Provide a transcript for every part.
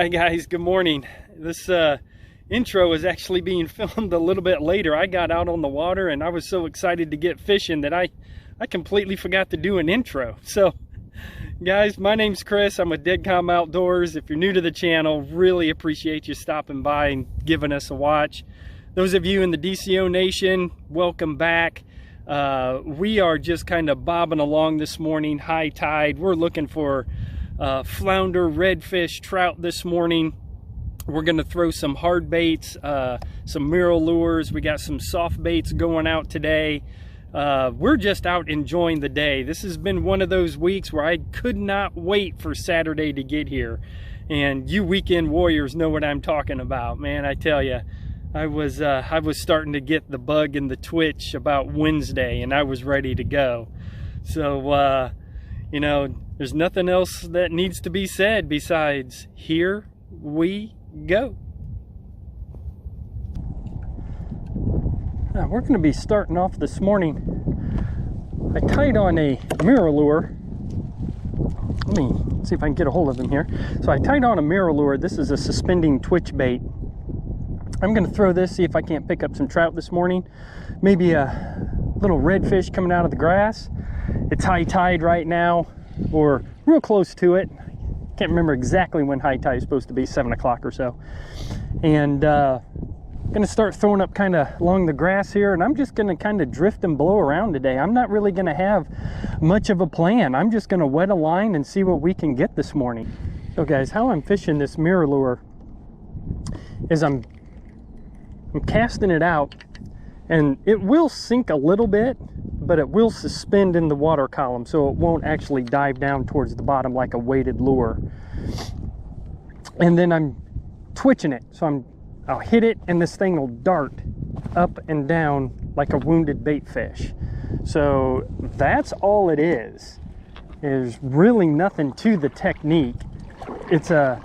Hi guys, good morning. This intro is actually being filmed a little bit later. I got out on the water and I was so excited to get fishing that I completely forgot to do an intro. So guys, my name's Chris. I'm with Dead Calm Outdoors. If you're new to the channel, really appreciate you stopping by and giving us a watch. Those of you in the DCO Nation, welcome back. We are just kind of bobbing along this morning, high tide. We're looking for flounder, redfish, trout this morning. We're going to throw some hard baits, some Mirrolures. We got some soft baits going out today. We're just out enjoying the day. This has been one of those weeks where I could not wait for Saturday to get here. And you weekend warriors know what I'm talking about, man. I tell you, I was starting to get the bug and the twitch about Wednesday, and I was ready to go. So, you know, there's nothing else that needs to be said besides here we go. Now, we're going to be starting off this morning. I tied on a Mirrolure. Let me see if I can get a hold of him here. So I tied on a Mirrolure. This is a suspending twitch bait. I'm going to throw this, see if I can't pick up some trout this morning. Maybe a little redfish coming out of the grass. It's high tide right now, or real close to it. Can't remember exactly when high tide is supposed to be, 7 o'clock or so. And gonna start throwing up kind of along the grass here, and I'm just gonna kind of drift and blow around today. I'm not really gonna have much of a plan. I'm just gonna wet a line and see what we can get this morning. So guys, how I'm fishing this Mirrolure is I'm casting it out, and it will sink a little bit, but it will suspend in the water column, so it won't actually dive down towards the bottom like a weighted lure. And then I'm twitching it, so I'll hit it and this thing will dart up and down like a wounded bait fish. So that's all it is. There's really nothing to the technique. It's a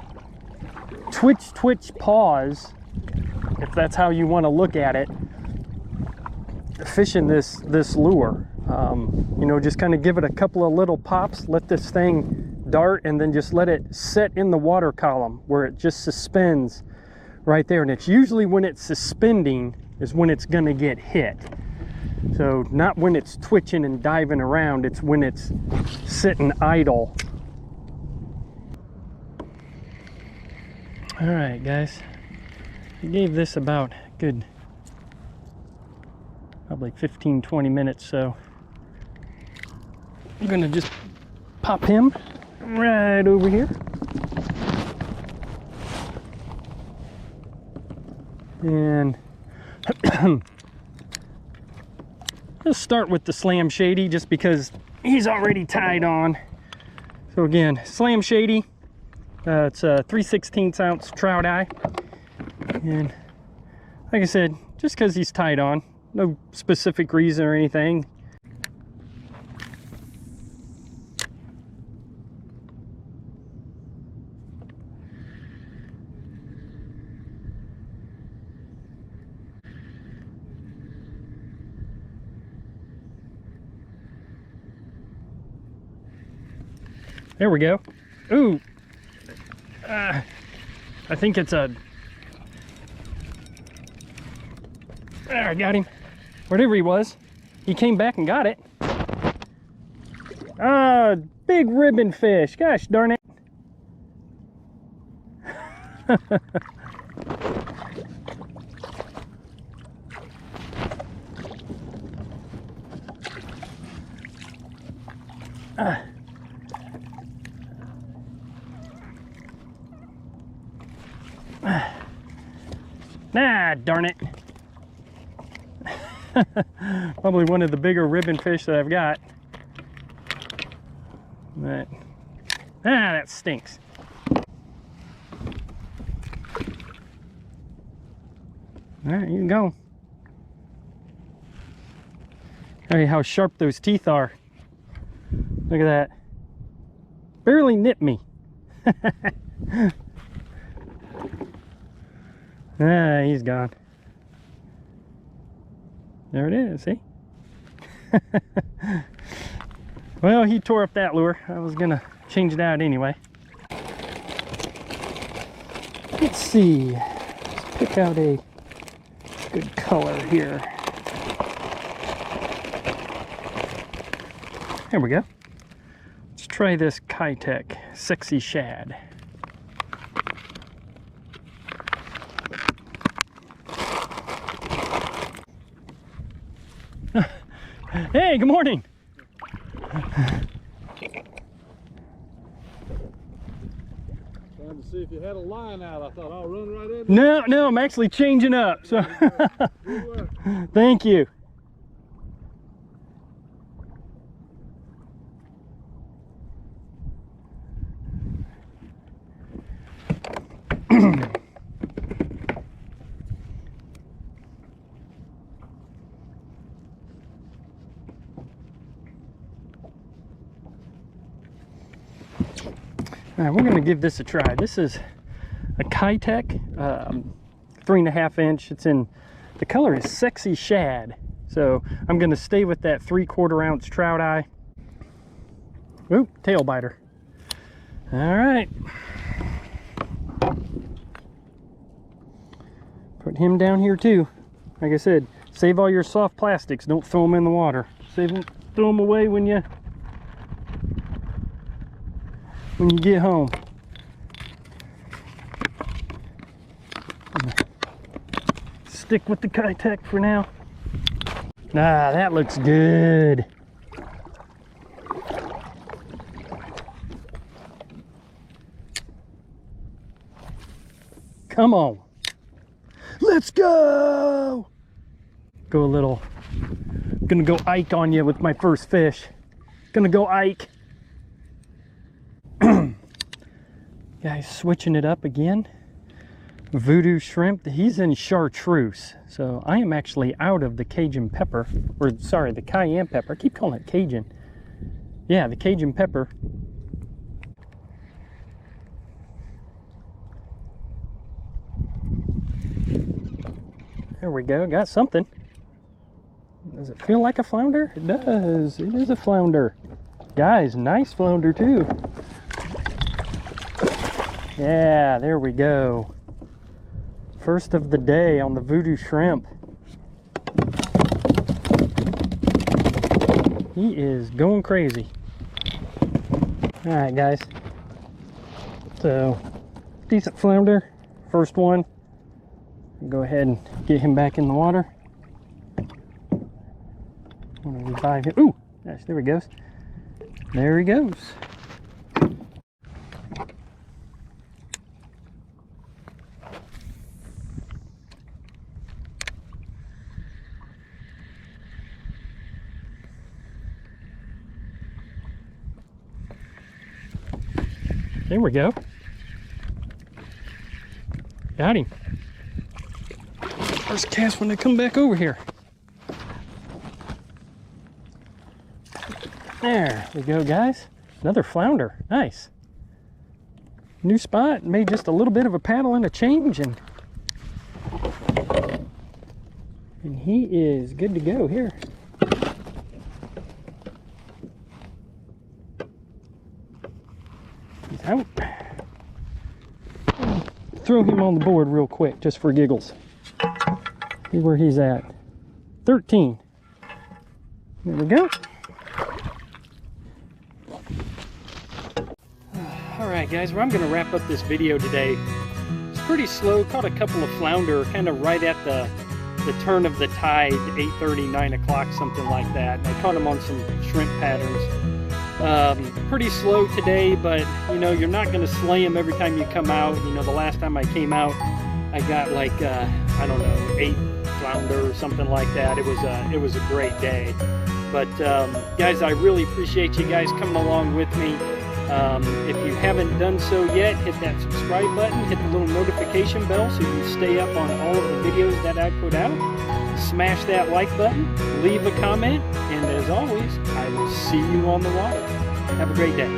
twitch pause, if that's how you want to look at it, fishing this lure. You know, just kind of give it a couple of little pops, let this thing dart, and then just let it set in the water column where it just suspends right there. And it's usually when it's suspending is when it's going to get hit. So not when it's twitching and diving around, it's when it's sitting idle. All right guys, I gave this about good probably 15-20 minutes, so I'm gonna just pop him right over here. And let's start with the Slam Shady just because he's already tied on. So again, Slam Shady, it's a 3/16 ounce trout eye. And like I said, just because he's tied on, no specific reason or anything. There we go. Ooh, I think it's a, there, I got him. Whatever he was, he came back and got it. Ah, big ribbon fish. Gosh darn it. Nah, darn it. Probably one of the bigger ribbon fish that I've got. But, that stinks. All right, you can go. Tell you how sharp those teeth are. Look at that. Barely nipped me. Ah, he's gone. There it is, see? Well, he tore up that lure. I was gonna change it out anyway. Let's see. Let's pick out a good color here. There we go. Let's try this Kayak Sexy Shad. Hey, good morning. Trying to see if you had a line out. I thought I'll run right in. No, I'm actually changing up. So, thank you. All right, we're going to give this a try. This is a Kayak, 3.5 inch. It's in, the color is Sexy Shad. So I'm going to stay with that 3/4 ounce trout eye. Ooh, tail biter. All right. Put him down here too. Like I said, save all your soft plastics. Don't throw them in the water. Save them, throw them away when you get home. Stick with the Kayak for now. Ah, that looks good. Come on. Let's go. Go a little. Gonna go Ike on you with my first fish. Gonna go Ike. Guys, switching it up again. Vudu shrimp. He's in chartreuse. So I am actually out of the Cajun pepper. Or sorry, the cayenne pepper. I keep calling it Cajun. Yeah, the Cajun pepper. There we go. Got something. Does it feel like a flounder? It does. It is a flounder. Guys, nice flounder too. Yeah, there we go. First of the day on the Vudu shrimp. He is going crazy. All right, guys. So, decent flounder. First one. Go ahead and get him back in the water. I'm gonna revive him. Ooh, gosh, there he goes. There he goes. There we go. Got him. First cast when they come back over here. There we go, guys. Another flounder. Nice. New spot. Made just a little bit of a paddle and a change, and he is good to go here. He's out. Throw him on the board real quick, just for giggles. See where he's at. 13. There we go. Alright guys, well, I'm going to wrap up this video today. It's pretty slow. Caught a couple of flounder kind of right at the turn of the tide, 8:30, 9 o'clock, something like that. And I caught them on some shrimp patterns. Pretty slow today, but you know, you're not going to slay them every time you come out. You know, the last time I came out, I got like, I don't know, 8 flounder or something like that. It was a great day. But guys, I really appreciate you guys coming along with me. If you haven't done so yet, hit that subscribe button, hit the little notification bell so you can stay up on all of the videos that I put out. Smash that like button, leave a comment, and as always, I will see you on the water. Have a great day.